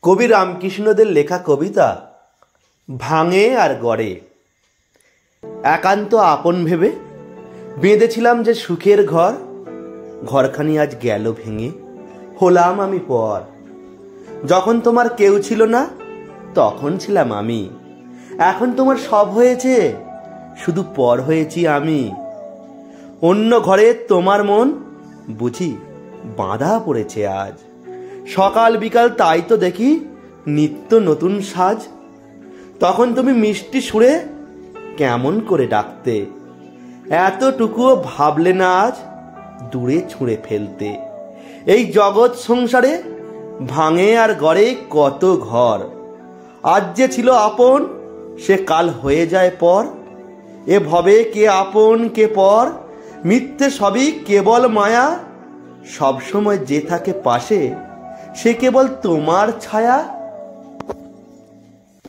কবি রামকৃষ্ণদের লেখা কবিতা ভাঙে আর গড়ে। একান্ত আপন ভেবে বেঁধেছিলাম যে সুখের ঘর, ঘরখানি আজ গেল ভেঙে, হলাম আমি পর। যখন তোমার কেউ ছিল না তখন ছিলাম আমি, এখন তোমার সব হয়েছে, শুধু পর হয়েছি আমি। অন্য ঘরে তোমার মন বুঝি বাঁধা পড়েছে আজ, সকাল বিকাল তাই তো দেখি নিত্য নতুন সাজ। তখন তুমি মিষ্টি সুরে কেমন করে ডাকতে, এতটুকুও ভাবলে না আজ দূরে ছুঁড়ে ফেলতে। এই জগৎ সংসারে ভাঙে আর গড়ে কত ঘর, আজ যে ছিল আপন সে কাল হয়ে যায় পর। এ ভবে কে আপন কে পর, মিথ্যে সবই কেবল মায়া। সবসময় যে থাকে পাশে সে কেবল তোমার ছায়া।